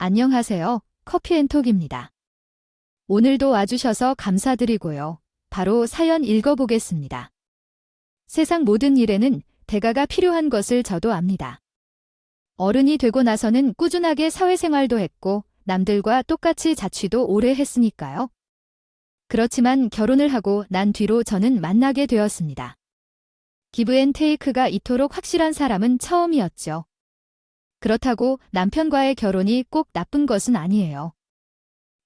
안녕하세요. 커피앤톡입니다. 오늘도 와주셔서 감사드리고요. 바로 사연 읽어보겠습니다. 세상 모든 일에는 대가가 필요한 것을 저도 압니다. 어른이 되고 나서는 꾸준하게 사회생활도 했고 남들과 똑같이 자취도 오래 했으니까요. 그렇지만 결혼을 하고 난 뒤로 저는 만나게 되었습니다. 기브앤테이크가 이토록 확실한 사람은 처음이었죠. 그렇다고 남편과의 결혼이 꼭 나쁜 것은 아니에요.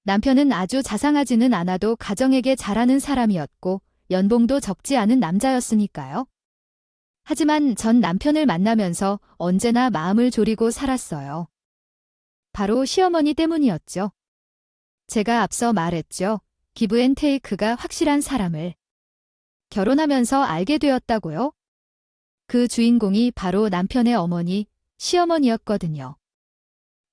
남편은 아주 자상하지는 않아도 가정에게 잘하는 사람이었고 연봉도 적지 않은 남자였으니까요. 하지만 전 남편을 만나면서 언제나 마음을 졸이고 살았어요. 바로 시어머니 때문이었죠. 제가 앞서 말했죠. 기브앤테이크가 확실한 사람을 결혼하면서 알게 되었다고요? 그 주인공이 바로 남편의 어머니, 시어머니였거든요.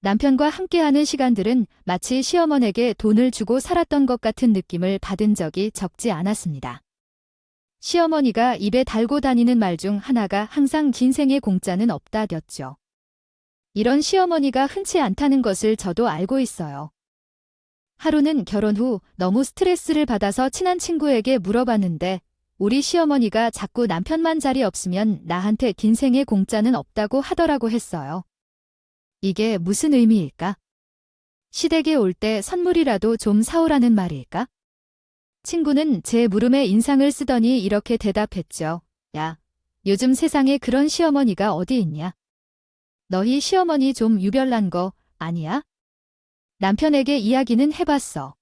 남편과 함께하는 시간들은 마치 시어머니에게 돈을 주고 살았던 것 같은 느낌을 받은 적이 적지 않았습니다. 시어머니가 입에 달고 다니는 말 중 하나가 항상 긴 생에 공짜는 없다였죠. 이런 시어머니가 흔치 않다는 것을 저도 알고 있어요. 하루는 결혼 후 너무 스트레스를 받아서 친한 친구에게 물어봤는데 우리 시어머니가 자꾸 남편만 자리 없으면 나한테 긴 생에 공짜는 없다고 하더라고 했어요. 이게 무슨 의미일까? 시댁에 올 때 선물이라도 좀 사오라는 말일까? 친구는 제 물음에 인상을 쓰더니 이렇게 대답했죠. 야, 요즘 세상에 그런 시어머니가 어디 있냐? 너희 시어머니 좀 유별난 거 아니야? 남편에게 이야기는 해봤어.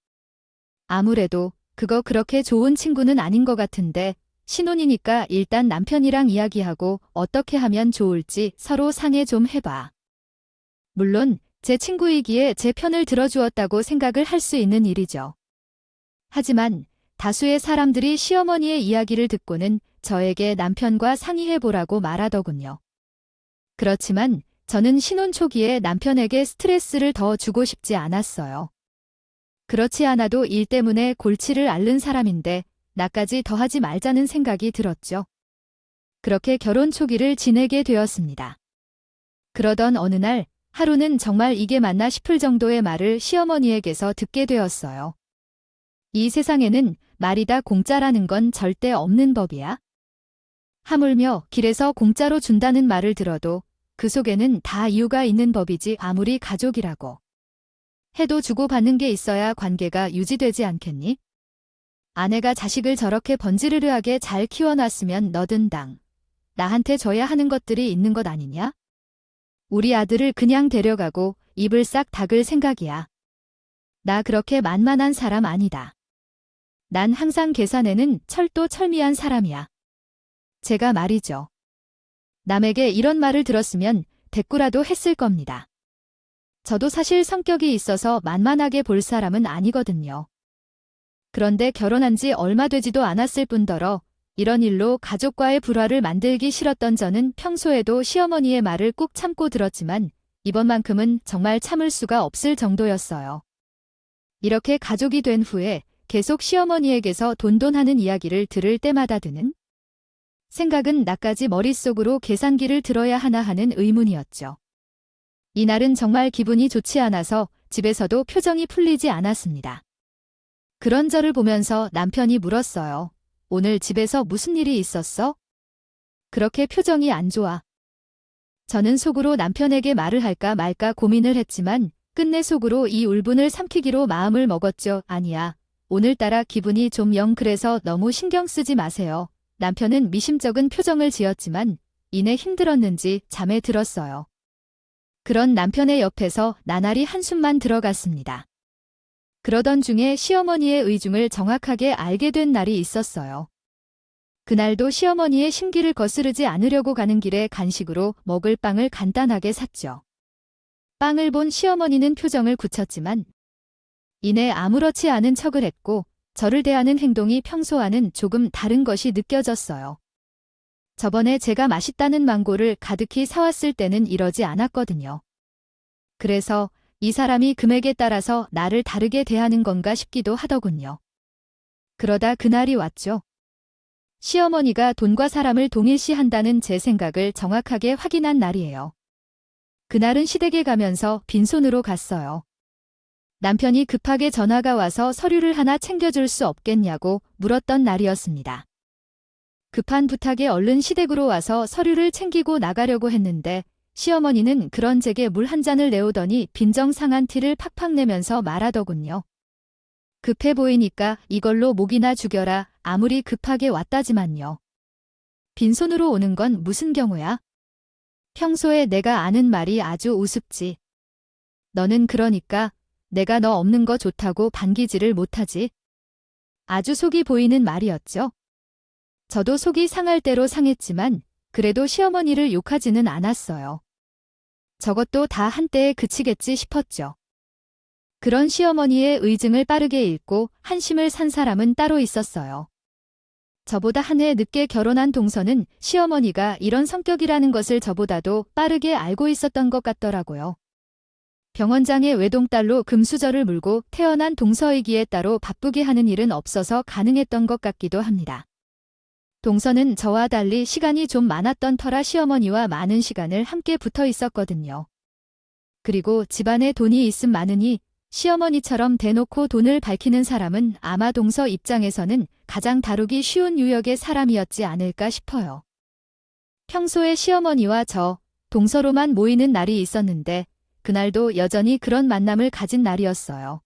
아무래도 그거 그렇게 좋은 친구는 아닌 것 같은데 신혼이니까 일단 남편이랑 이야기하고 어떻게 하면 좋을지 서로 상의 좀 해봐. 물론 제 친구이기에 제 편을 들어주었다고 생각을 할 수 있는 일이죠. 하지만 다수의 사람들이 시어머니의 이야기를 듣고는 저에게 남편과 상의해보라고 말하더군요. 그렇지만 저는 신혼 초기에 남편에게 스트레스를 더 주고 싶지 않았어요. 그렇지 않아도 일 때문에 골치를 앓는 사람인데 나까지 더하지 말자는 생각이 들었죠. 그렇게 결혼 초기를 지내게 되었습니다. 그러던 어느 날 하루는 정말 이게 맞나 싶을 정도의 말을 시어머니에게서 듣게 되었어요. 이 세상에는 말이 다 공짜라는 건 절대 없는 법이야. 하물며 길에서 공짜로 준다는 말을 들어도 그 속에는 다 이유가 있는 법이지 아무리 가족이라고 해도 주고받는 게 있어야 관계가 유지되지 않겠니? 아내가 자식을 저렇게 번지르르하게 잘 키워놨으면 너든 당 나한테 줘야 하는 것들이 있는 것 아니냐? 우리 아들을 그냥 데려가고 입을 싹 닫을 생각이야. 나 그렇게 만만한 사람 아니다. 난 항상 계산에는 철두철미한 사람이야. 제가 말이죠. 남에게 이런 말을 들었으면 대꾸라도 했을 겁니다. 저도 사실 성격이 있어서 만만하게 볼 사람은 아니거든요. 그런데 결혼한 지 얼마 되지도 않았을 뿐더러 이런 일로 가족과의 불화를 만들기 싫었던 저는 평소에도 시어머니의 말을 꾹 참고 들었지만 이번만큼은 정말 참을 수가 없을 정도였어요. 이렇게 가족이 된 후에 계속 시어머니에게서 돈돈하는 이야기를 들을 때마다 드는 생각은 나까지 머릿속으로 계산기를 들어야 하나 하는 의문이었죠. 이날은 정말 기분이 좋지 않아서 집에서도 표정이 풀리지 않았습니다. 그런 저를 보면서 남편이 물었어요. 오늘 집에서 무슨 일이 있었어? 그렇게 표정이 안 좋아. 저는 속으로 남편에게 말을 할까 말까 고민을 했지만 끝내 속으로 이 울분을 삼키기로 마음을 먹었죠. 아니야. 오늘따라 기분이 좀 영 그래서 너무 신경 쓰지 마세요. 남편은 미심쩍은 표정을 지었지만 이내 힘들었는지 잠에 들었어요. 그런 남편의 옆에서 나날이 한숨만 들어갔습니다. 그러던 중에 시어머니의 의중을 정확하게 알게 된 날이 있었어요. 그날도 시어머니의 심기를 거스르지 않으려고 가는 길에 간식으로 먹을 빵을 간단하게 샀죠. 빵을 본 시어머니는 표정을 굳혔지만 이내 아무렇지 않은 척을 했고 저를 대하는 행동이 평소와는 조금 다른 것이 느껴졌어요. 저번에 제가 맛있다는 망고를 가득히 사왔을 때는 이러지 않았거든요. 그래서 이 사람이 금액에 따라서 나를 다르게 대하는 건가 싶기도 하더군요. 그러다 그날이 왔죠. 시어머니가 돈과 사람을 동일시한다는 제 생각을 정확하게 확인한 날이에요. 그날은 시댁에 가면서 빈손으로 갔어요. 남편이 급하게 전화가 와서 서류를 하나 챙겨줄 수 없겠냐고 물었던 날이었습니다. 급한 부탁에 얼른 시댁으로 와서 서류를 챙기고 나가려고 했는데 시어머니는 그런 제게 물 한 잔을 내오더니 빈정상한 티를 팍팍 내면서 말하더군요. 급해 보이니까 이걸로 목이나 죽여라. 아무리 급하게 왔다지만요. 빈손으로 오는 건 무슨 경우야? 평소에 내가 아는 말이 아주 우습지. 너는 그러니까 내가 너 없는 거 좋다고 반기지를 못하지. 아주 속이 보이는 말이었죠. 저도 속이 상할 대로 상했지만 그래도 시어머니를 욕하지는 않았어요. 저것도 다 한때에 그치겠지 싶었죠. 그런 시어머니의 의증을 빠르게 읽고 한심을 산 사람은 따로 있었어요. 저보다 한 해 늦게 결혼한 동서는 시어머니가 이런 성격이라는 것을 저보다도 빠르게 알고 있었던 것 같더라고요. 병원장의 외동딸로 금수저를 물고 태어난 동서이기에 따로 바쁘게 하는 일은 없어서 가능했던 것 같기도 합니다. 동서는 저와 달리 시간이 좀 많았던 터라 시어머니와 많은 시간을 함께 붙어 있었거든요. 그리고 집안에 돈이 있음 많으니 시어머니처럼 대놓고 돈을 밝히는 사람은 아마 동서 입장에서는 가장 다루기 쉬운 유역의 사람이었지 않을까 싶어요. 평소에 시어머니와 저, 동서로만 모이는 날이 있었는데 그날도 여전히 그런 만남을 가진 날이었어요.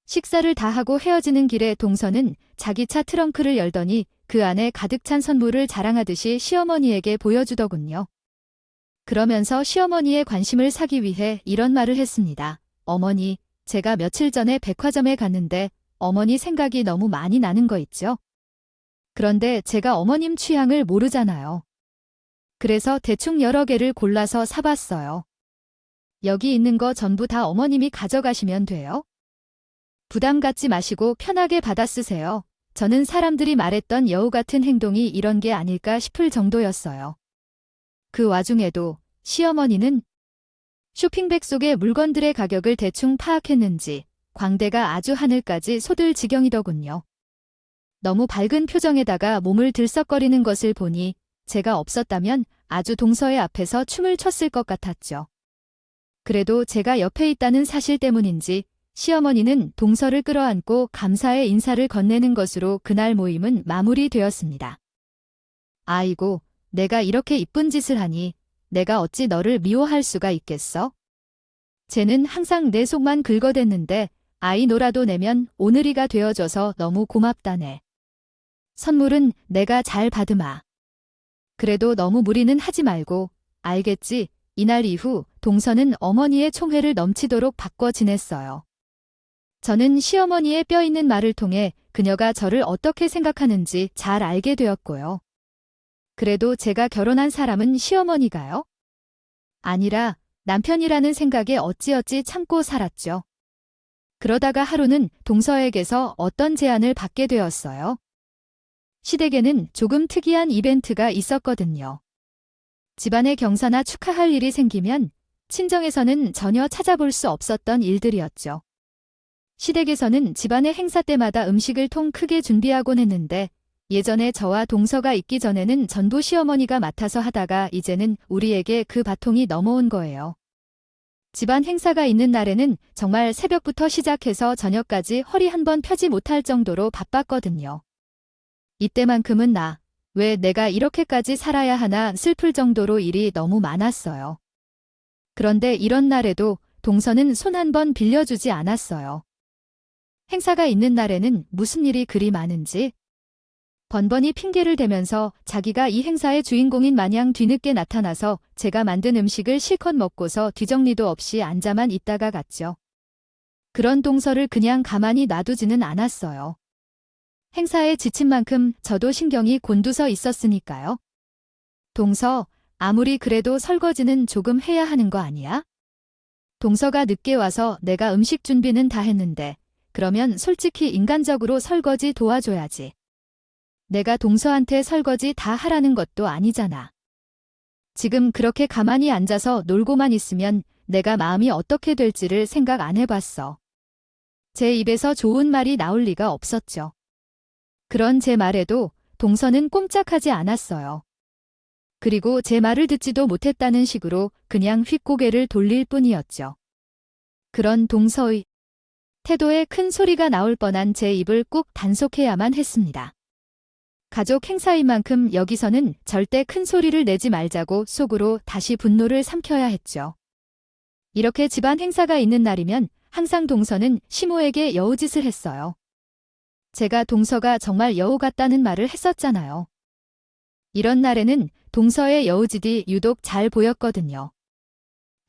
식사를 다 하고 헤어지는 길에 동서는 자기 차 트렁크를 열더니 그 안에 가득 찬 선물을 자랑하듯이 시어머니에게 보여주더군요. 그러면서 시어머니의 관심을 사기 위해 이런 말을 했습니다. 어머니, 제가 며칠 전에 백화점에 갔는데 어머니 생각이 너무 많이 나는 거 있죠? 그런데 제가 어머님 취향을 모르잖아요. 그래서 대충 여러 개를 골라서 사봤어요. 여기 있는 거 전부 다 어머님이 가져가시면 돼요. 부담 갖지 마시고 편하게 받아 쓰세요. 저는 사람들이 말했던 여우 같은 행동이 이런 게 아닐까 싶을 정도였어요. 그 와중에도 시어머니는 쇼핑백 속의 물건들의 가격을 대충 파악했는지 광대가 아주 하늘까지 솟을 지경이더군요. 너무 밝은 표정에다가 몸을 들썩거리는 것을 보니 제가 없었다면 아주 동서의 앞에서 춤을 췄을 것 같았죠. 그래도 제가 옆에 있다는 사실 때문인지 시어머니는 동서를 끌어안고 감사의 인사를 건네는 것으로 그날 모임은 마무리되었습니다. 아이고, 내가 이렇게 이쁜 짓을 하니 내가 어찌 너를 미워할 수가 있겠어? 쟤는 항상 내 속만 긁어댔는데 아이 노라도 내면 오늘이가 되어줘서 너무 고맙다네. 선물은 내가 잘 받으마. 그래도 너무 무리는 하지 말고, 알겠지? 이날 이후 동서는 어머니의 총회를 넘치도록 바꿔 지냈어요. 저는 시어머니의 뼈 있는 말을 통해 그녀가 저를 어떻게 생각하는지 잘 알게 되었고요. 그래도 제가 결혼한 사람은 시어머니가요? 아니라 남편이라는 생각에 어찌어찌 참고 살았죠. 그러다가 하루는 동서에게서 어떤 제안을 받게 되었어요. 시댁에는 조금 특이한 이벤트가 있었거든요. 집안에 경사나 축하할 일이 생기면 친정에서는 전혀 찾아볼 수 없었던 일들이었죠. 시댁에서는 집안의 행사 때마다 음식을 통 크게 준비하곤 했는데 예전에 저와 동서가 있기 전에는 전부 시어머니가 맡아서 하다가 이제는 우리에게 그 바통이 넘어온 거예요. 집안 행사가 있는 날에는 정말 새벽부터 시작해서 저녁까지 허리 한 번 펴지 못할 정도로 바빴거든요. 이때만큼은 왜 내가 이렇게까지 살아야 하나 슬플 정도로 일이 너무 많았어요. 그런데 이런 날에도 동서는 손 한 번 빌려주지 않았어요. 행사가 있는 날에는 무슨 일이 그리 많은지 번번이 핑계를 대면서 자기가 이 행사의 주인공인 마냥 뒤늦게 나타나서 제가 만든 음식을 실컷 먹고서 뒤정리도 없이 앉아만 있다가 갔죠. 그런 동서를 그냥 가만히 놔두지는 않았어요. 행사에 지친 만큼 저도 신경이 곤두서 있었으니까요. 동서, 아무리 그래도 설거지는 조금 해야 하는 거 아니야? 동서가 늦게 와서 내가 음식 준비는 다 했는데 그러면 솔직히 인간적으로 설거지 도와줘야지. 내가 동서한테 설거지 다 하라는 것도 아니잖아. 지금 그렇게 가만히 앉아서 놀고만 있으면 내가 마음이 어떻게 될지를 생각 안 해봤어. 제 입에서 좋은 말이 나올 리가 없었죠. 그런 제 말에도 동서는 꼼짝하지 않았어요. 그리고 제 말을 듣지도 못했다는 식으로 그냥 휙고개를 돌릴 뿐이었죠. 그런 동서의 태도에 큰 소리가 나올 뻔한 제 입을 꾹 단속해야만 했습니다. 가족 행사인 만큼 여기서는 절대 큰 소리를 내지 말자고 속으로 다시 분노를 삼켜야 했죠. 이렇게 집안 행사가 있는 날이면 항상 동서는 시모에게 여우짓을 했어요. 제가 동서가 정말 여우 같다는 말을 했었잖아요. 이런 날에는 동서의 여우짓이 유독 잘 보였거든요.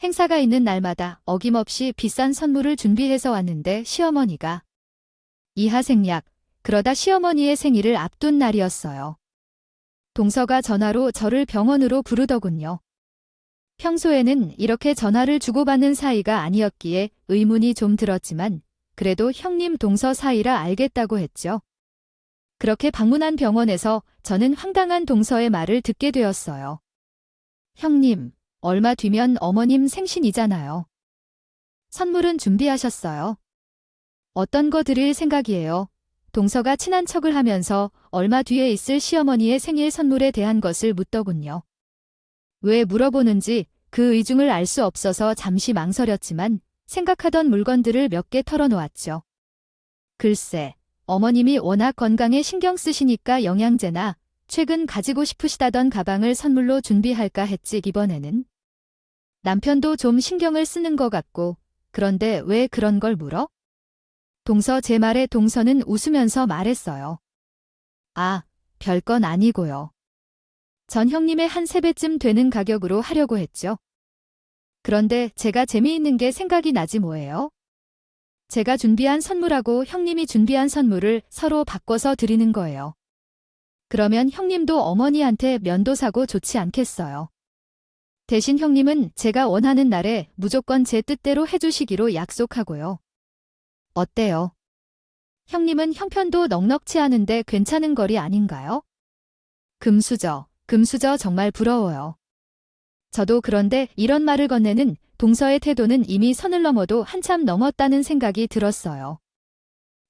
행사가 있는 날마다 어김없이 비싼 선물을 준비해서 왔는데 시어머니가 이하생략, 그러다 시어머니의 생일을 앞둔 날이었어요. 동서가 전화로 저를 병원으로 부르더군요. 평소에는 이렇게 전화를 주고받는 사이가 아니었기에 의문이 좀 들었지만 그래도 형님 동서 사이라 알겠다고 했죠. 그렇게 방문한 병원에서 저는 황당한 동서의 말을 듣게 되었어요. 형님, 얼마 뒤면 어머님 생신이잖아요. 선물은 준비하셨어요? 어떤 거 드릴 생각이에요? 동서가 친한 척을 하면서 얼마 뒤에 있을 시어머니의 생일 선물에 대한 것을 묻더군요. 왜 물어보는지 그 의중을 알 수 없어서 잠시 망설였지만 생각하던 물건들을 몇 개 털어놓았죠. 글쎄, 어머님이 워낙 건강에 신경 쓰시니까 영양제나 최근 가지고 싶으시다던 가방을 선물로 준비할까 했지 이번에는. 남편도 좀 신경을 쓰는 것 같고, 그런데 왜 그런 걸 물어? 동서 제 말에 동서는 웃으면서 말했어요. 아, 별건 아니고요. 전 형님의 한 3배쯤 되는 가격으로 하려고 했죠. 그런데 제가 재미있는 게 생각이 나지 뭐예요? 제가 준비한 선물하고 형님이 준비한 선물을 서로 바꿔서 드리는 거예요. 그러면 형님도 어머니한테 면도 사고 좋지 않겠어요. 대신 형님은 제가 원하는 날에 무조건 제 뜻대로 해주시기로 약속하고요. 어때요? 형님은 형편도 넉넉치 않은데 괜찮은 거리 아닌가요? 금수저 정말 부러워요. 저도 그런데 이런 말을 건네는 동서의 태도는 이미 선을 넘어도 한참 넘었다는 생각이 들었어요.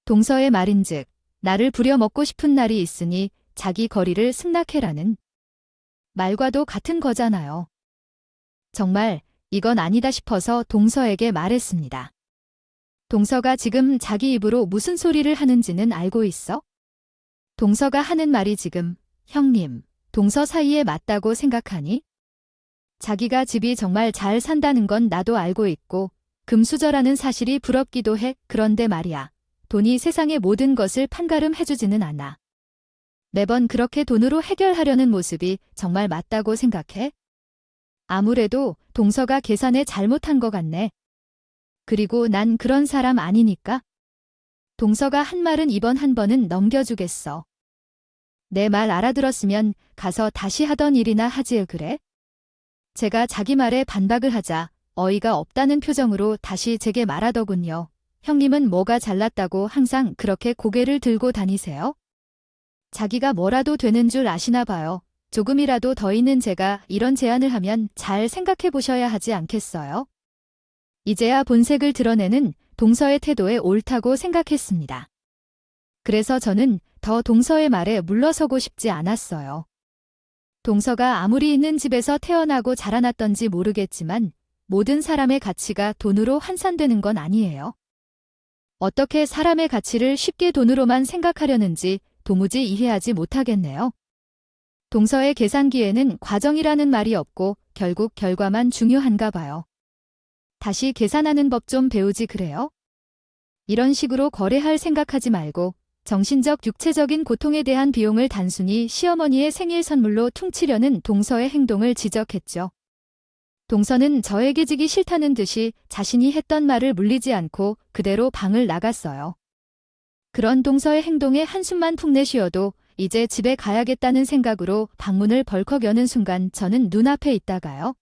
동서의 말인즉 나를 부려먹고 싶은 날이 있으니 자기 거리를 승낙해라는 말과도 같은 거잖아요. 정말 이건 아니다 싶어서 동서에게 말했습니다. 동서가 지금 자기 입으로 무슨 소리를 하는지는 알고 있어? 동서가 하는 말이 지금 형님, 동서 사이에 맞다고 생각하니? 자기가 집이 정말 잘 산다는 건 나도 알고 있고 금수저라는 사실이 부럽기도 해. 그런데 말이야. 돈이 세상의 모든 것을 판가름해주지는 않아. 매번 그렇게 돈으로 해결하려는 모습이 정말 맞다고 생각해? 아무래도 동서가 계산에 잘못한 것 같네. 그리고 난 그런 사람 아니니까. 동서가 한 말은 이번 한 번은 넘겨주겠어. 내 말 알아들었으면 가서 다시 하던 일이나 하지 그래? 제가 자기 말에 반박을 하자 어이가 없다는 표정으로 다시 제게 말하더군요. 형님은 뭐가 잘났다고 항상 그렇게 고개를 들고 다니세요? 자기가 뭐라도 되는 줄 아시나 봐요. 조금이라도 더 있는 제가 이런 제안을 하면 잘 생각해 보셔야 하지 않겠어요? 이제야 본색을 드러내는 동서의 태도에 옳다고 생각했습니다. 그래서 저는 더 동서의 말에 물러서고 싶지 않았어요. 동서가 아무리 있는 집에서 태어나고 자라났던지 모르겠지만 모든 사람의 가치가 돈으로 환산되는 건 아니에요. 어떻게 사람의 가치를 쉽게 돈으로만 생각하려는지 도무지 이해하지 못하겠네요. 동서의 계산기에는 과정이라는 말이 없고 결국 결과만 중요한가 봐요. 다시 계산하는 법 좀 배우지 그래요? 이런 식으로 거래할 생각하지 말고 정신적, 육체적인 고통에 대한 비용을 단순히 시어머니의 생일 선물로 퉁치려는 동서의 행동을 지적했죠. 동서는 저에게 지기 싫다는 듯이 자신이 했던 말을 물리지 않고 그대로 방을 나갔어요. 그런 동서의 행동에 한숨만 푹 내쉬어도 이제 집에 가야겠다는 생각으로 방문을 벌컥 여는 순간 저는 눈앞에 있다가요.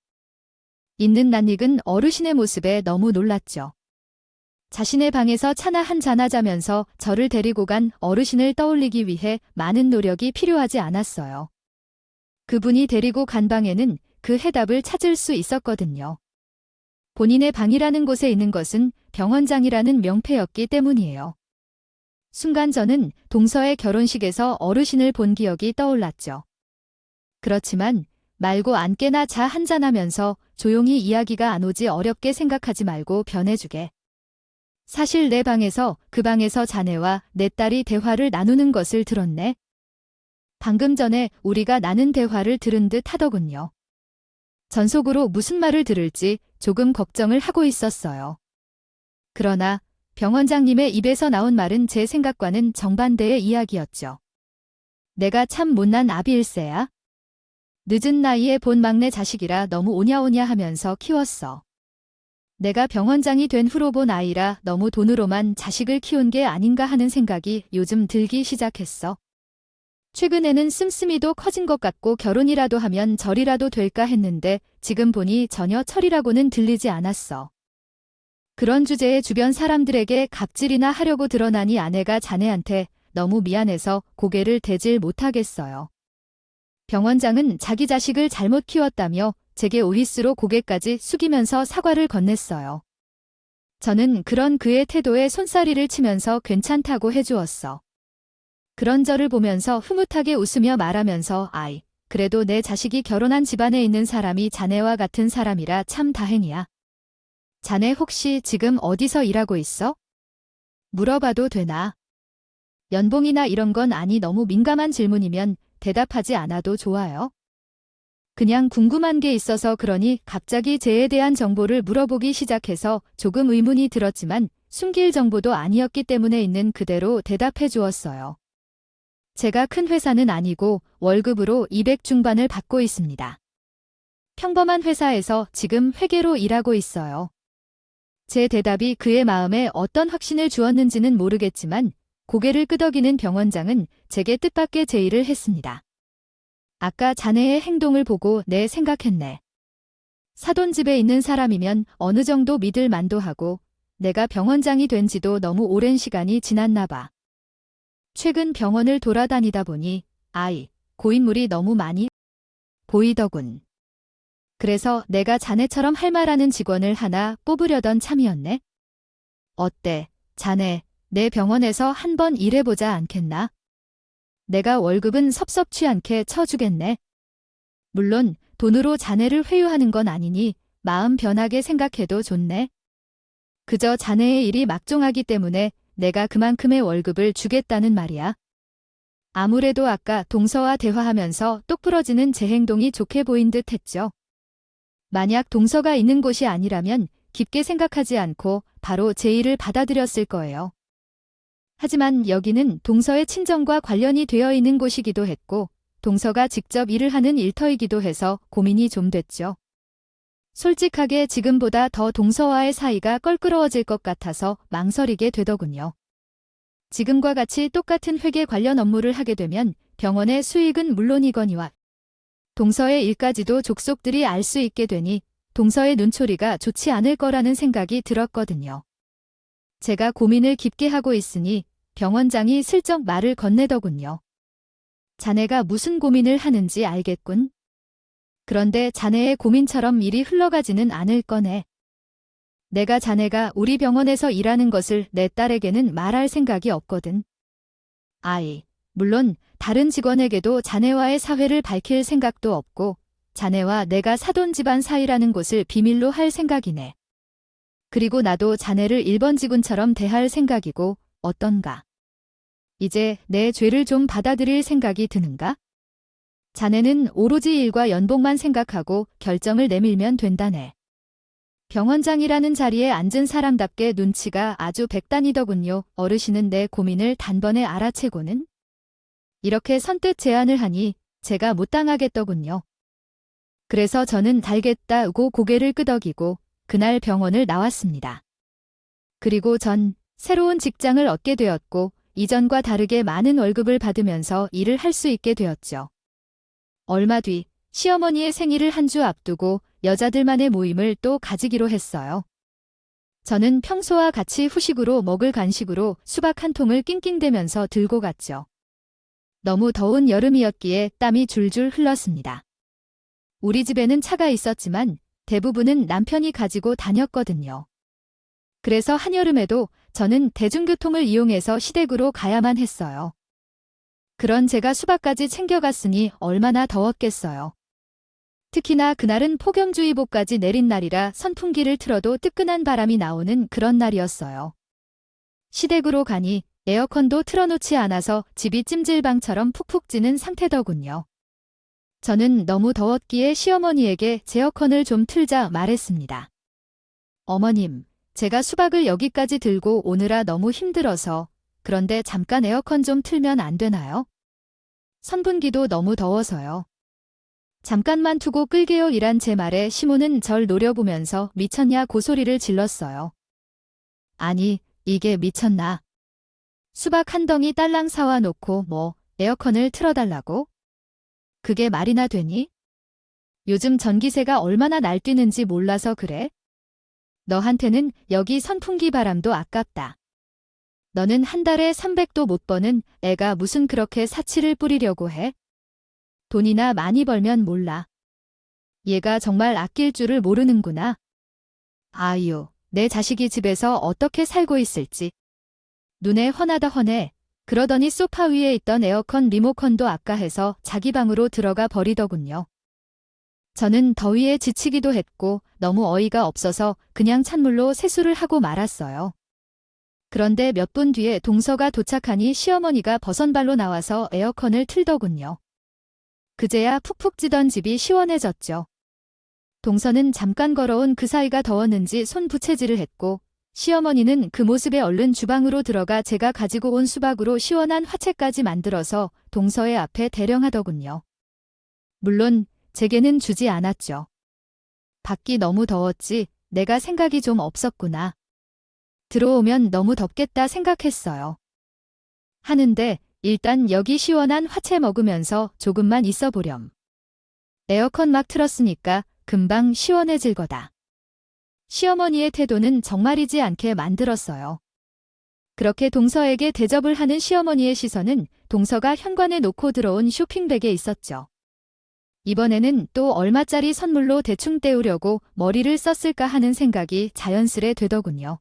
있는 낯익은 어르신의 모습에 너무 놀랐죠. 자신의 방에서 차나 한잔 하자면서 저를 데리고 간 어르신을 떠올리기 위해 많은 노력이 필요하지 않았어요. 그분이 데리고 간 방에는 그 해답을 찾을 수 있었거든요. 본인의 방이라는 곳에 있는 것은 병원장이라는 명패였기 때문이에요. 순간 저는 동서의 결혼식에서 어르신을 본 기억이 떠올랐죠. 그렇지만 말고 앉게나 자 한잔하면서 조용히 이야기가 안 오지 어렵게 생각하지 말고 변해주게. 사실 내 방에서 그 방에서 자네와 내 딸이 대화를 나누는 것을 들었네. 방금 전에 우리가 나눈 대화를 들은 듯 하더군요. 전속으로 무슨 말을 들을지 조금 걱정을 하고 있었어요. 그러나 병 원장님의 입에서 나온 말은 제 생각과는 정반대의 이야기였죠. 내가 참 못난 아비일세야. 늦은 나이에 본 막내 자식이라 너무 오냐오냐 하면서 키웠어. 내가 병원장이 된 후로 본 아이라 너무 돈으로만 자식을 키운 게 아닌가 하는 생각이 요즘 들기 시작했어. 최근에는 씀씀이도 커진 것 같고 결혼이라도 하면 절이라도 될까 했는데 지금 보니 전혀 철이라고는 들리지 않았어. 그런 주제에 주변 사람들에게 갑질이나 하려고 드러나니 아내가 자네한테 너무 미안해서 고개를 대질 못하겠어요. 병 원장은 자기 자식을 잘못 키웠다며 제게 오히스로 고개까지 숙이면서 사과를 건넸어요. 저는 그런 그의 태도에 손사리를 치면서 괜찮다고 해주었어. 그런 저를 보면서 흐뭇하게 웃으며 말하면서 아이, 그래도 내 자식이 결혼한 집안에 있는 사람이 자네와 같은 사람이라 참 다행이야. 자네 혹시 지금 어디서 일하고 있어? 물어봐도 되나? 연봉이나 이런 건 아니 너무 민감한 질문이면 대답하지 않아도 좋아요. 그냥 궁금한 게 있어서 그러니 갑자기 쟤에 대한 정보를 물어보기 시작해서 조금 의문이 들었지만 숨길 정보도 아니었기 때문에 있는 그대로 대답해 주었어요. 제가 큰 회사는 아니고 월급으로 200 중반을 받고 있습니다. 평범한 회사에서 지금 회계로 일하고 있어요. 제 대답이 그의 마음에 어떤 확신을 주었는지는 모르겠지만 고개를 끄덕이는 병 원장은 제게 뜻밖의 제의를 했습니다. 아까 자네의 행동을 보고 내 생각했네. 사돈집에 있는 사람이면 어느 정도 믿을 만도 하고 내가 병원장이 된 지도 너무 오랜 시간이 지났나 봐. 최근 병원을 돌아다니다 보니 고인물이 너무 많이 보이더군. 그래서 내가 자네처럼 할 만하는 직원을 하나 뽑으려던 참이었네. 어때, 자네, 내 병원에서 한번 일해보자 않겠나? 내가 월급은 섭섭치 않게 쳐주겠네. 물론 돈으로 자네를 회유하는 건 아니니 마음 변하게 생각해도 좋네. 그저 자네의 일이 막중하기 때문에 내가 그만큼의 월급을 주겠다는 말이야. 아무래도 아까 동서와 대화하면서 똑부러지는 제 행동이 좋게 보인 듯 했죠. 만약 동서가 있는 곳이 아니라면 깊게 생각하지 않고 바로 제 일을 받아들였을 거예요. 하지만 여기는 동서의 친정과 관련이 되어 있는 곳이기도 했고 동서가 직접 일을 하는 일터이기도 해서 고민이 좀 됐죠. 솔직하게 지금보다 더 동서와의 사이가 껄끄러워질 것 같아서 망설이게 되더군요. 지금과 같이 똑같은 회계 관련 업무를 하게 되면 병원의 수익은 물론이거니와 동서의 일까지도 족속들이 알 수 있게 되니 동서의 눈초리가 좋지 않을 거라는 생각이 들었거든요. 제가 고민을 깊게 하고 있으니 병 원장이 슬쩍 말을 건네더군요. 자네가 무슨 고민을 하는지 알겠군. 그런데 자네의 고민처럼 일이 흘러가지는 않을 거네. 내가 자네가 우리 병원에서 일하는 것을 내 딸에게는 말할 생각이 없거든. 물론 다른 직원에게도 자네와의 사회를 밝힐 생각도 없고 자네와 내가 사돈 집안 사이라는 것을 비밀로 할 생각이네. 그리고 나도 자네를 1번 직원처럼 대할 생각이고 어떤가? 이제 내 죄를 좀 받아들일 생각이 드는가? 자네는 오로지 일과 연봉만 생각하고 결정을 내밀면 된다네. 병원장이라는 자리에 앉은 사람답게 눈치가 아주 백단이더군요. 어르신은 내 고민을 단번에 알아채고는 이렇게 선뜻 제안을 하니 제가 못 당하겠더군요. 그래서 저는 달겠다고 고개를 끄덕이고 그날 병원을 나왔습니다. 그리고 전 새로운 직장을 얻게 되었고 이전과 다르게 많은 월급을 받으면서 일을 할 수 있게 되었죠. 얼마 뒤 시어머니의 생일을 한 주 앞두고 여자들만의 모임을 또 가지기로 했어요. 저는 평소와 같이 후식으로 먹을 간식으로 수박 한 통을 낑낑대면서 들고 갔죠. 너무 더운 여름이었기에 땀이 줄줄 흘렀습니다. 우리 집에는 차가 있었지만 대부분은 남편이 가지고 다녔거든요. 그래서 한여름에도 저는 대중교통을 이용해서 시댁으로 가야만 했어요. 그런 제가 수박까지 챙겨갔으니 얼마나 더웠겠어요. 특히나 그날은 폭염주의보까지 내린 날이라 선풍기를 틀어도 뜨끈한 바람이 나오는 그런 날이었어요. 시댁으로 가니 에어컨도 틀어놓지 않아서 집이 찜질방처럼 푹푹 찌는 상태더군요. 저는 너무 더웠기에 시어머니에게 제 에어컨을 좀 틀자 말했습니다. 어머님, 제가 수박을 여기까지 들고 오느라 너무 힘들어서 그런데 잠깐 에어컨 좀 틀면 안 되나요? 선분기도 너무 더워서요. 잠깐만 두고 끌게요 이란 제 말에 시모는 절 노려보면서 미쳤냐 고소리를 질렀어요. 아니, 이게 미쳤나? 수박 한 덩이 딸랑 사와 놓고 뭐 에어컨을 틀어달라고? 그게 말이나 되니? 요즘 전기세가 얼마나 날뛰는지 몰라서 그래? 너한테는 여기 선풍기 바람도 아깝다. 너는 한 달에 300도 못 버는 애가 무슨 그렇게 사치를 뿌리려고 해? 돈이나 많이 벌면 몰라. 얘가 정말 아낄 줄을 모르는구나. 아유, 내 자식이 집에서 어떻게 살고 있을지. 눈에 훤하다 훤해. 그러더니 소파 위에 있던 에어컨 리모컨도 아까 해서 자기 방으로 들어가 버리더군요. 저는 더위에 지치기도 했고 너무 어이가 없어서 그냥 찬물로 세수를 하고 말았어요. 그런데 몇 분 뒤에 동서가 도착하니 시어머니가 버선발로 나와서 에어컨을 틀더군요. 그제야 푹푹 찌던 집이 시원해졌죠. 동서는 잠깐 걸어온 그 사이가 더웠는지 손 부채질을 했고 시어머니는 그 모습에 얼른 주방으로 들어가 제가 가지고 온 수박으로 시원한 화채까지 만들어서 동서의 앞에 대령하더군요. 물론 제게는 주지 않았죠. 밖이 너무 더웠지 내가 생각이 좀 없었구나. 들어오면 너무 덥겠다 생각했어요. 하는데 일단 여기 시원한 화채 먹으면서 조금만 있어 보렴. 에어컨 막 틀었으니까 금방 시원해질 거다. 시어머니의 태도는 정말이지 않게 만들었어요. 그렇게 동서에게 대접을 하는 시어머니의 시선은 동서가 현관에 놓고 들어온 쇼핑백에 있었죠. 이번에는 또 얼마짜리 선물로 대충 때우려고 머리를 썼을까 하는 생각이 자연스레 되더군요.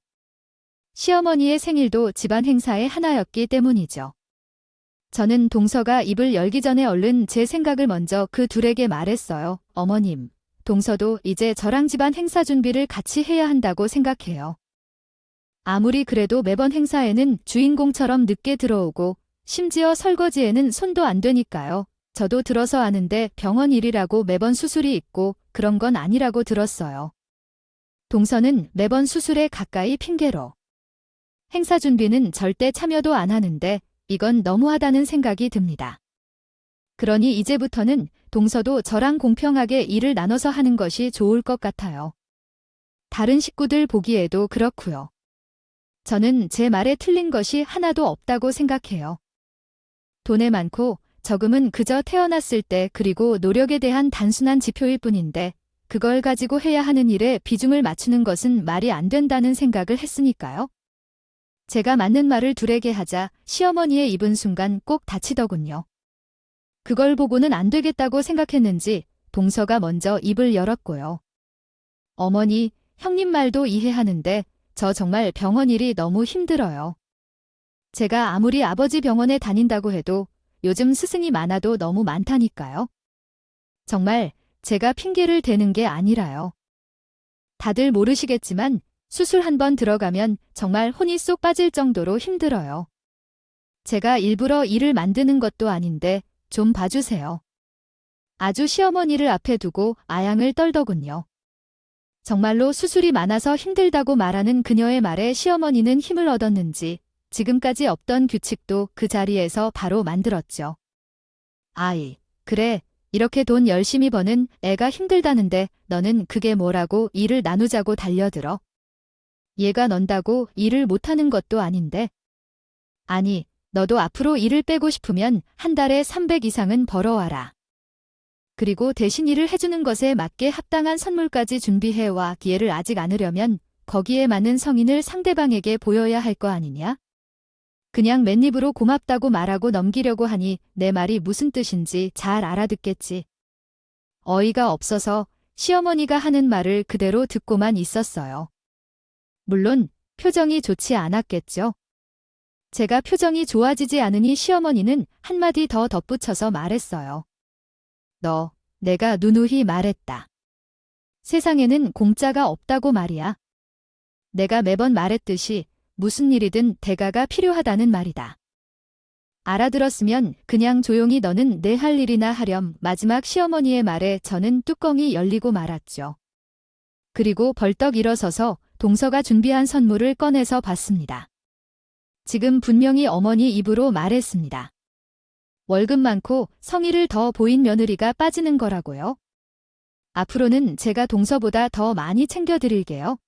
시어머니의 생일도 집안 행사의 하나였기 때문이죠. 저는 동서가 입을 열기 전에 얼른 제 생각을 먼저 그 둘에게 말했어요. 어머님, 동서도 이제 저랑 집안 행사 준비를 같이 해야 한다고 생각해요. 아무리 그래도 매번 행사에는 주인공처럼 늦게 들어오고 심지어 설거지에는 손도 안 대니까요. 저도 들어서 아는데 병원 일이라고 매번 수술이 있고 그런 건 아니라고 들었어요. 동서는 매번 수술에 가까이 핑계로. 행사 준비는 절대 참여도 안 하는데 이건 너무하다는 생각이 듭니다. 그러니 이제부터는 동서도 저랑 공평하게 일을 나눠서 하는 것이 좋을 것 같아요. 다른 식구들 보기에도 그렇고요. 저는 제 말에 틀린 것이 하나도 없다고 생각해요. 돈에 많고 적음은 그저 태어났을 때 그리고 노력에 대한 단순한 지표일 뿐인데 그걸 가지고 해야 하는 일에 비중을 맞추는 것은 말이 안 된다는 생각을 했으니까요. 제가 맞는 말을 둘에게 하자 시어머니의 입은 순간 꼭 닫히더군요. 그걸 보고는 안 되겠다고 생각했는지 동서가 먼저 입을 열었고요. 어머니, 형님 말도 이해하는데 저 정말 병원 일이 너무 힘들어요. 제가 아무리 아버지 병원에 다닌다고 해도 요즘 스승이 많아도 너무 많다니까요. 정말 제가 핑계를 대는 게 아니라요. 다들 모르시겠지만 수술 한 번 들어가면 정말 혼이 쏙 빠질 정도로 힘들어요. 제가 일부러 일을 만드는 것도 아닌데 좀 봐주세요. 아주 시어머니를 앞에 두고 아양을 떨더군요. 정말로 수술이 많아서 힘들다고 말하는 그녀의 말에 시어머니는 힘을 얻었는지 지금까지 없던 규칙도 그 자리에서 바로 만들었죠. 아이, 그래, 이렇게 돈 열심히 버는 애가 힘들다는데 너는 그게 뭐라고 일을 나누자고 달려들어? 얘가 넌다고 일을 못하는 것도 아닌데. 아니, 너도 앞으로 일을 빼고 싶으면 한 달에 300 이상은 벌어와라. 그리고 대신 일을 해주는 것에 맞게 합당한 선물까지 준비해와 기회를 아직 않으려면 거기에 맞는 성인을 상대방에게 보여야 할 거 아니냐? 그냥 맨입으로 고맙다고 말하고 넘기려고 하니 내 말이 무슨 뜻인지 잘 알아듣겠지. 어이가 없어서 시어머니가 하는 말을 그대로 듣고만 있었어요. 물론 표정이 좋지 않았겠죠. 제가 표정이 좋아지지 않으니 시어머니는 한마디 더 덧붙여서 말했어요. 너 내가 누누이 말했다. 세상에는 공짜가 없다고 말이야. 내가 매번 말했듯이 무슨 일이든 대가가 필요하다는 말이다. 알아들었으면 그냥 조용히 너는 내 할 일이나 하렴. 마지막 시어머니의 말에 저는 뚜껑이 열리고 말았죠. 그리고 벌떡 일어서서 동서가 준비한 선물을 꺼내서 봤습니다. 지금 분명히 어머니 입으로 말했습니다. 월급 많고 성의를 더 보인 며느리가 빠지는 거라고요. 앞으로는 제가 동서보다 더 많이 챙겨드릴게요.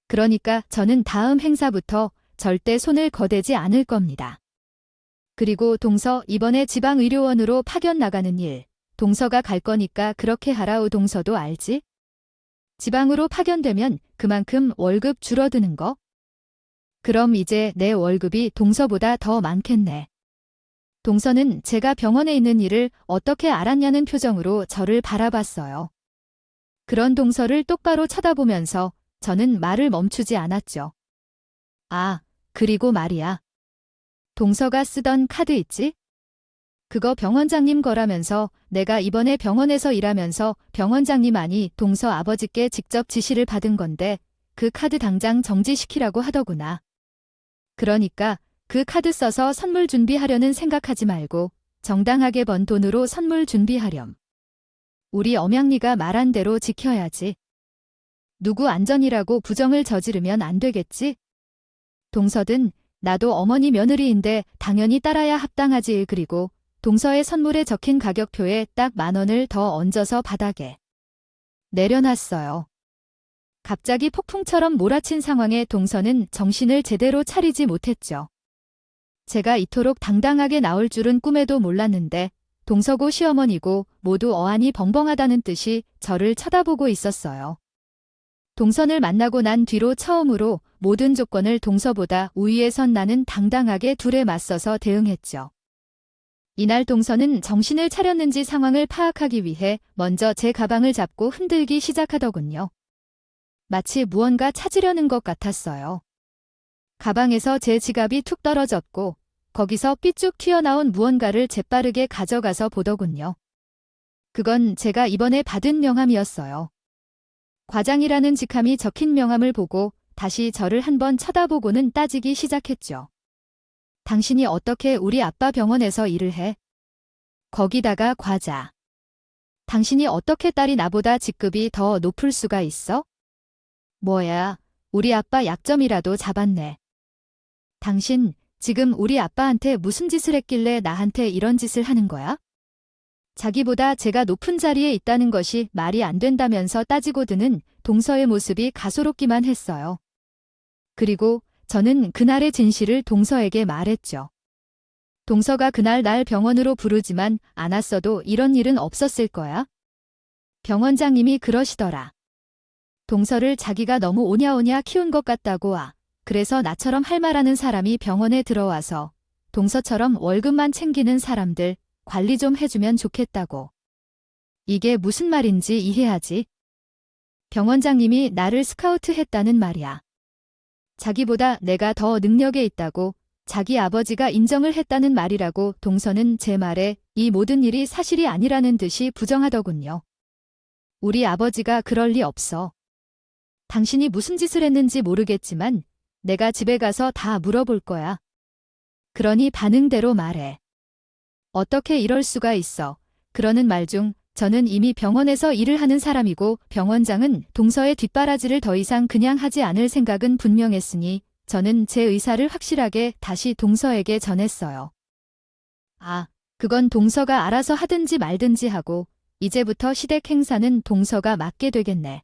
그러니까 저는 다음 행사부터 절대 손을 거대지 않을 겁니다. 그리고 동서 이번에 지방의료원으로 파견 나가는 일, 동서가 갈 거니까 그렇게 하라우. 동서도 알지? 지방으로 파견되면 그만큼 월급 줄어드는 거? 그럼 이제 내 월급이 동서보다 더 많겠네. 동서는 제가 병원에 있는 일을 어떻게 알았냐는 표정으로 저를 바라봤어요. 그런 동서를 똑바로 쳐다보면서 저는 말을 멈추지 않았죠. 아, 그리고 말이야. 동서가 쓰던 카드 있지? 그거 병원장님 거라면서 내가 이번에 병원에서 일하면서 병원장님 아니 동서 아버지께 직접 지시를 받은 건데 그 카드 당장 정지시키라고 하더구나. 그러니까 그 카드 써서 선물 준비하려는 생각하지 말고 정당하게 번 돈으로 선물 준비하렴. 우리 엄양리가 말한 대로 지켜야지. 누구 안전이라고 부정을 저지르면 안 되겠지? 동서든 나도 어머니 며느리인데 당연히 따라야 합당하지. 그리고 동서의 선물에 적힌 가격표에 딱 10,000원을 더 얹어서 바닥에 내려놨어요. 갑자기 폭풍처럼 몰아친 상황에 동서는 정신을 제대로 차리지 못했죠. 제가 이토록 당당하게 나올 줄은 꿈에도 몰랐는데 동서고 시어머니고 모두 어안이 벙벙하다는 뜻이 저를 쳐다보고 있었어요. 동선을 만나고 난 뒤로 처음으로 모든 조건을 동서보다 우위에 선 나는 당당하게 둘에 맞서서 대응했죠. 이날 동서는 정신을 차렸는지 상황을 파악하기 위해 먼저 제 가방을 잡고 흔들기 시작하더군요. 마치 무언가 찾으려는 것 같았어요. 가방에서 제 지갑이 툭 떨어졌고 거기서 삐쭉 튀어나온 무언가를 재빠르게 가져가서 보더군요. 그건 제가 이번에 받은 명함이었어요. 과장이라는 직함이 적힌 명함을 보고 다시 저를 한번 쳐다보고는 따지기 시작했죠. 당신이 어떻게 우리 아빠 병원에서 일을 해? 거기다가 과자. 당신이 어떻게 딸이 나보다 직급이 더 높을 수가 있어? 뭐야, 우리 아빠 약점이라도 잡았네. 당신 지금 우리 아빠한테 무슨 짓을 했길래 나한테 이런 짓을 하는 거야? 자기보다 제가 높은 자리에 있다는 것이 말이 안 된다면서 따지고 드는 동서의 모습이 가소롭기만 했어요. 그리고 저는 그날의 진실을 동서에게 말했죠. 동서가 그날 날 병원으로 부르지만 않았어도 이런 일은 없었을 거야. 병원장님이 그러시더라. 동서를 자기가 너무 오냐오냐 키운 것 같다고. 그래서 나처럼 할 말하는 사람이 병원에 들어와서 동서처럼 월급만 챙기는 사람들 관리 좀 해주면 좋겠다고. 이게 무슨 말인지 이해하지? 병원장님이 나를 스카우트했다는 말이야. 자기보다 내가 더 능력에 있다고 자기 아버지가 인정을 했다는 말이라고. 동서는 제 말에 이 모든 일이 사실이 아니라는 듯이 부정하더군요. 우리 아버지가 그럴 리 없어. 당신이 무슨 짓을 했는지 모르겠지만 내가 집에 가서 다 물어볼 거야. 그러니 반응대로 말해. 어떻게 이럴 수가 있어. 그러는 말 중 저는 이미 병원에서 일을 하는 사람이고 병원장은 동서의 뒷바라지를 더 이상 그냥 하지 않을 생각은 분명했으니 저는 제 의사를 확실하게 다시 동서에게 전했어요. 아, 그건 동서가 알아서 하든지 말든지 하고 이제부터 시댁 행사는 동서가 맡게 되겠네.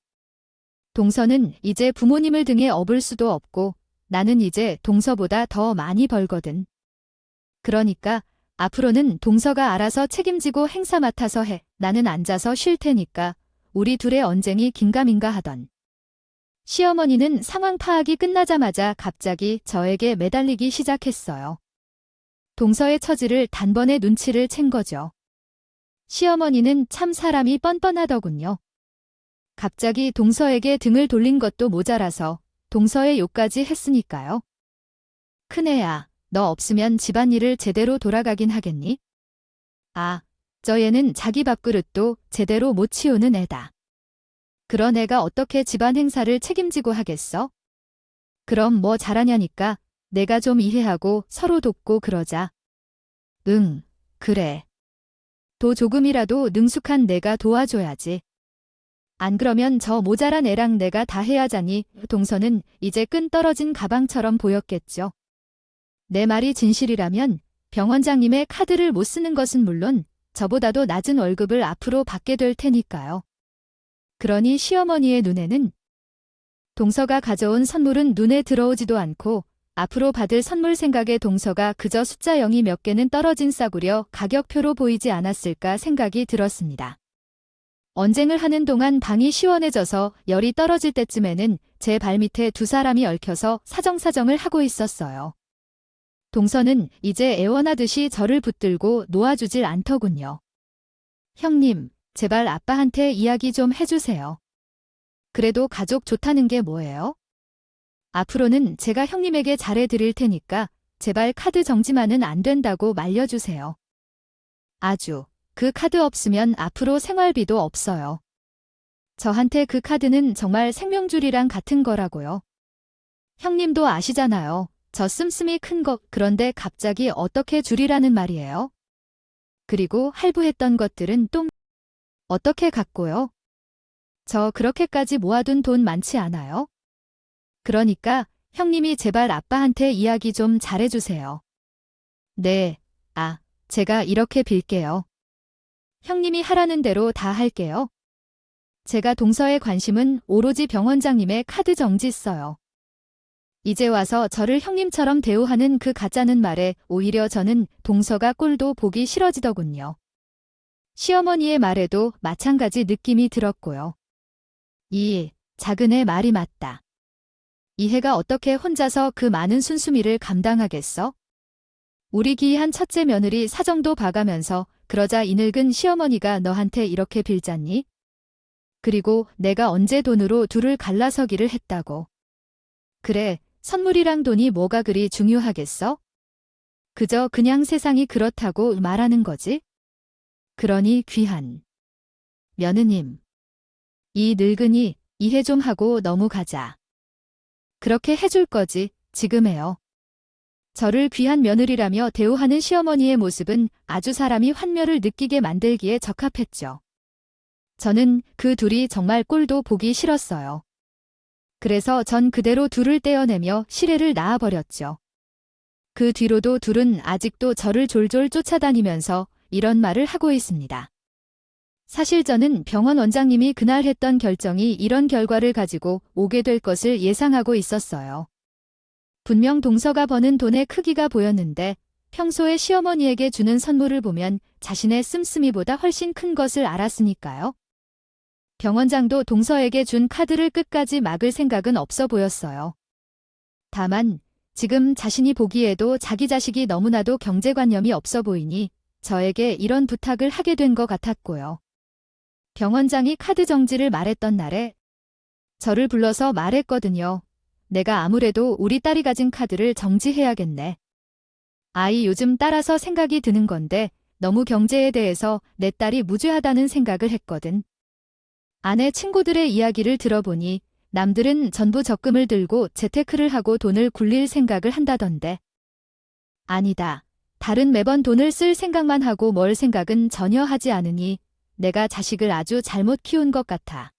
동서는 이제 부모님을 등에 업을 수도 없고 나는 이제 동서보다 더 많이 벌거든. 그러니까 앞으로는 동서가 알아서 책임지고 행사 맡아서 해. 나는 앉아서 쉴 테니까. 우리 둘의 언쟁이 긴가민가 하던 시어머니는 상황 파악이 끝나자마자 갑자기 저에게 매달리기 시작했어요. 동서의 처지를 단번에 눈치를 챈 거죠. 시어머니는 참 사람이 뻔뻔하더군요. 갑자기 동서에게 등을 돌린 것도 모자라서 동서의 욕까지 했으니까요. 큰애야, 너 없으면 집안일을 제대로 돌아가긴 하겠니? 아, 저 애는 자기 밥그릇도 제대로 못 치우는 애다. 그런 애가 어떻게 집안 행사를 책임지고 하겠어? 그럼 뭐 잘하냐니까 내가 좀 이해하고 서로 돕고 그러자. 응, 그래. 도 조금이라도 능숙한 내가 도와줘야지. 안 그러면 저 모자란 애랑 내가 다 해야자니 동서는 이제 끈 떨어진 가방처럼 보였겠죠. 내 말이 진실이라면 병 원장님의 카드를 못 쓰는 것은 물론 저보다도 낮은 월급을 앞으로 받게 될 테니까요. 그러니 시어머니의 눈에는 동서가 가져온 선물은 눈에 들어오지도 않고 앞으로 받을 선물 생각에 동서가 그저 숫자 0이 몇 개는 떨어진 싸구려 가격표로 보이지 않았을까 생각이 들었습니다. 언쟁을 하는 동안 방이 시원해져서 열이 떨어질 때쯤에는 제 발밑에 두 사람이 얽혀서 사정사정을 하고 있었어요. 동서는 이제 애원하듯이 저를 붙들고 놓아주질 않더군요. 형님, 제발 아빠한테 이야기 좀 해주세요. 그래도 가족 좋다는 게 뭐예요? 앞으로는 제가 형님에게 잘해드릴 테니까 제발 카드 정지만은 안 된다고 말려주세요. 아주. 그 카드 없으면 앞으로 생활비도 없어요. 저한테 그 카드는 정말 생명줄이랑 같은 거라고요. 형님도 아시잖아요. 저 씀씀이 큰 거 그런데 갑자기 어떻게 줄이라는 말이에요? 그리고 할부했던 것들은 또 어떻게 갚고요? 저 그렇게까지 모아둔 돈 많지 않아요? 그러니까 형님이 제발 아빠한테 이야기 좀 잘해주세요. 네, 제가 이렇게 빌게요. 형님이 하라는 대로 다 할게요. 제가 동서의 관심은 오로지 병 원장님의 카드 정지 써요. 이제 와서 저를 형님처럼 대우하는 그 가짜는 말에 오히려 저는 동서가 꼴도 보기 싫어지더군요. 시어머니의 말에도 마찬가지 느낌이 들었고요. 이 작은 애 말이 맞다. 이 애가 어떻게 혼자서 그 많은 순수미를 감당하겠어? 우리 기이한 첫째 며느리 사정도 봐가면서 그러자 이 늙은 시어머니가 너한테 이렇게 빌잖니? 그리고 내가 언제 돈으로 둘을 갈라서기를 했다고. 그래, 선물이랑 돈이 뭐가 그리 중요하겠어? 그저 그냥 세상이 그렇다고 말하는 거지? 그러니 귀한 며느님. 이 늙은이 이해 좀 하고 넘어가자. 그렇게 해줄 거지, 지금 해요. 저를 귀한 며느리라며 대우하는 시어머니의 모습은 아주 사람이 환멸을 느끼게 만들기에 적합했죠. 저는 그 둘이 정말 꼴도 보기 싫었어요. 그래서 전 그대로 둘을 떼어내며 시래를 낳아버렸죠. 그 뒤로도 둘은 아직도 저를 졸졸 쫓아다니면서 이런 말을 하고 있습니다. 사실 저는 병원 원장님이 그날 했던 결정이 이런 결과를 가지고 오게 될 것을 예상하고 있었어요. 분명 동서가 버는 돈의 크기가 보였는데 평소에 시어머니에게 주는 선물을 보면 자신의 씀씀이보다 훨씬 큰 것을 알았으니까요. 병 원장도 동서에게 준 카드를 끝까지 막을 생각은 없어 보였어요. 다만 지금 자신이 보기에도 자기 자식이 너무나도 경제관념이 없어 보이니 저에게 이런 부탁을 하게 된 것 같았고요. 병 원장이 카드 정지를 말했던 날에 저를 불러서 말했거든요. 내가 아무래도 우리 딸이 가진 카드를 정지해야겠네. 아이 요즘 따라서 생각이 드는 건데 너무 경제에 대해서 내 딸이 무죄하다는 생각을 했거든. 아내 친구들의 이야기를 들어보니 남들은 전부 적금을 들고 재테크를 하고 돈을 굴릴 생각을 한다던데. 아니다. 다른 매번 돈을 쓸 생각만 하고 뭘 생각은 전혀 하지 않으니 내가 자식을 아주 잘못 키운 것 같아.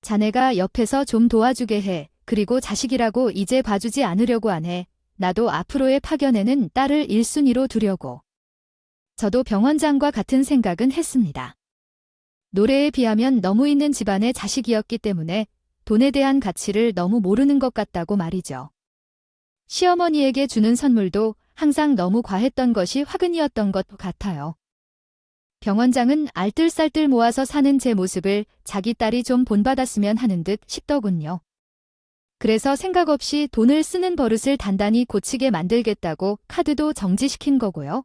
자네가 옆에서 좀 도와주게 해. 그리고 자식이라고 이제 봐주지 않으려고 안 해. 나도 앞으로의 파견에는 딸을 1순위로 두려고. 저도 병 원장과 같은 생각은 했습니다. 노래에 비하면 너무 있는 집안의 자식이었기 때문에 돈에 대한 가치를 너무 모르는 것 같다고 말이죠. 시어머니에게 주는 선물도 항상 너무 과했던 것이 화근이었던 것 같아요. 병 원장은 알뜰살뜰 모아서 사는 제 모습을 자기 딸이 좀 본받았으면 하는 듯 싶더군요. 그래서 생각 없이 돈을 쓰는 버릇을 단단히 고치게 만들겠다고 카드도 정지시킨 거고요.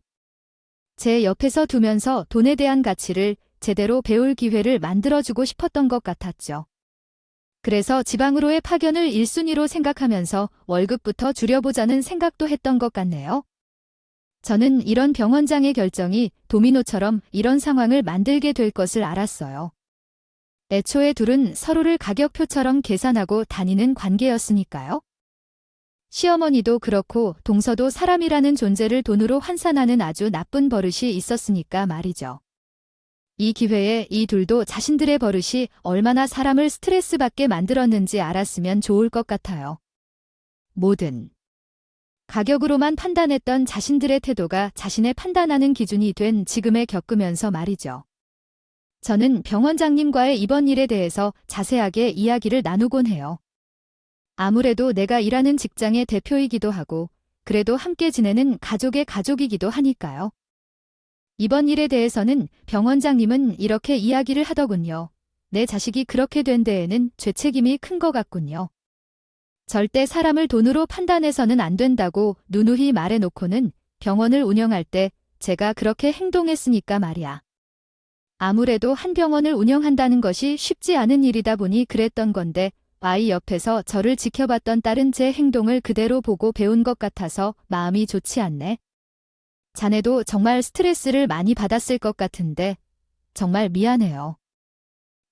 제 옆에서 두면서 돈에 대한 가치를 제대로 배울 기회를 만들어주고 싶었던 것 같았죠. 그래서 지방으로의 파견을 1순위로 생각하면서 월급부터 줄여보자는 생각도 했던 것 같네요. 저는 이런 병원장의 결정이 도미노처럼 이런 상황을 만들게 될 것을 알았어요. 애초에 둘은 서로를 가격표처럼 계산하고 다니는 관계였으니까요. 시어머니도 그렇고 동서도 사람이라는 존재를 돈으로 환산하는 아주 나쁜 버릇이 있었으니까 말이죠. 이 기회에 이 둘도 자신들의 버릇이 얼마나 사람을 스트레스 받게 만들었는지 알았으면 좋을 것 같아요. 뭐든 가격으로만 판단했던 자신들의 태도가 자신의 판단하는 기준이 된 지금에 겪으면서 말이죠. 저는 병원장님과의 이번 일에 대해서 자세하게 이야기를 나누곤 해요. 아무래도 내가 일하는 직장의 대표이기도 하고 그래도 함께 지내는 가족의 가족이기도 하니까요. 이번 일에 대해서는 병원장님은 이렇게 이야기를 하더군요. 내 자식이 그렇게 된 데에는 죄책임이 큰 것 같군요. 절대 사람을 돈으로 판단해서는 안 된다고 누누이 말해놓고는 병원을 운영할 때 제가 그렇게 행동했으니까 말이야. 아무래도 한 병원을 운영한다는 것이 쉽지 않은 일이다 보니 그랬던 건데 아이 옆에서 저를 지켜봤던 딸은 제 행동을 그대로 보고 배운 것 같아서 마음이 좋지 않네. 자네도 정말 스트레스를 많이 받았을 것 같은데 정말 미안해요.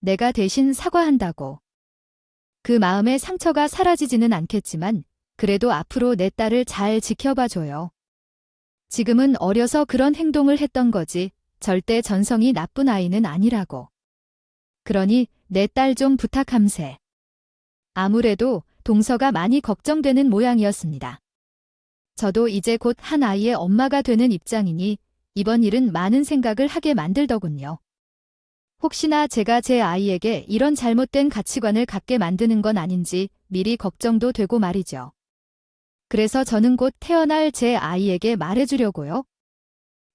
내가 대신 사과한다고. 그 마음의 상처가 사라지지는 않겠지만 그래도 앞으로 내 딸을 잘 지켜봐줘요. 지금은 어려서 그런 행동을 했던 거지 절대 전성이 나쁜 아이는 아니라고. 그러니 내 딸 좀 부탁함세. 아무래도 동서가 많이 걱정되는 모양이었습니다. 저도 이제 곧 한 아이의 엄마가 되는 입장이니 이번 일은 많은 생각을 하게 만들더군요. 혹시나 제가 제 아이에게 이런 잘못된 가치관을 갖게 만드는 건 아닌지 미리 걱정도 되고 말이죠. 그래서 저는 곧 태어날 제 아이에게 말해주려고요.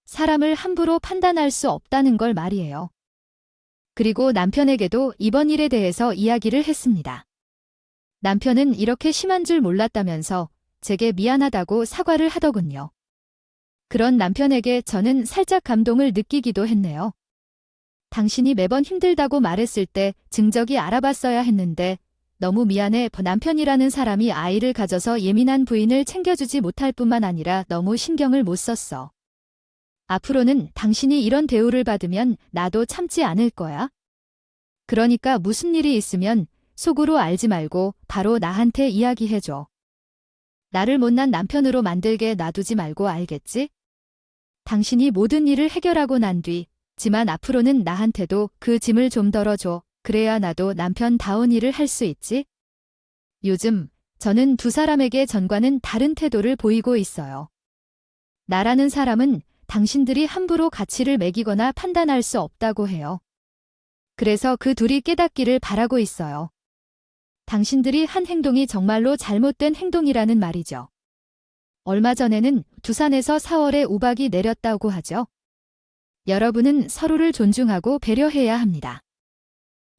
사람을 함부로 판단할 수 없다는 걸 말이에요. 그리고 남편에게도 이번 일에 대해서 이야기를 했습니다. 남편은 이렇게 심한 줄 몰랐다면서 제게 미안하다고 사과를 하더군요. 그런 남편에게 저는 살짝 감동을 느끼기도 했네요. 당신이 매번 힘들다고 말했을 때 증적이 알아봤어야 했는데 너무 미안해. 남편이라는 사람이 아이를 가져서 예민한 부인을 챙겨주지 못할 뿐만 아니라 너무 신경을 못 썼어. 앞으로는 당신이 이런 대우를 받으면 나도 참지 않을 거야. 그러니까 무슨 일이 있으면 속으로 알지 말고 바로 나한테 이야기해줘. 나를 못난 남편으로 만들게 놔두지 말고 알겠지? 당신이 모든 일을 해결하고 난 뒤 지만 앞으로는 나한테도 그 짐을 좀 덜어줘. 그래야 나도 남편다운 일을 할 수 있지? 요즘 저는 두 사람에게 전과는 다른 태도를 보이고 있어요. 나라는 사람은 당신들이 함부로 가치를 매기거나 판단할 수 없다고 해요. 그래서 그 둘이 깨닫기를 바라고 있어요. 당신들이 한 행동이 정말로 잘못된 행동이라는 말이죠. 얼마 전에는 두산에서 4월에 우박이 내렸다고 하죠. 여러분은 서로를 존중하고 배려해야 합니다.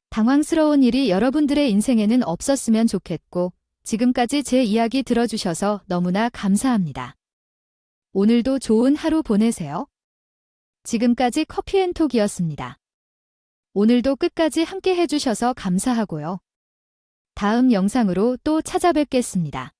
당황스러운 일이 여러분들의 인생에는 없었으면 좋겠고 지금까지 제 이야기 들어주셔서 너무나 감사합니다. 오늘도 좋은 하루 보내세요. 지금까지 커피앤톡이었습니다. 오늘도 끝까지 함께 해주셔서 감사하고요. 다음 영상으로 또 찾아뵙겠습니다.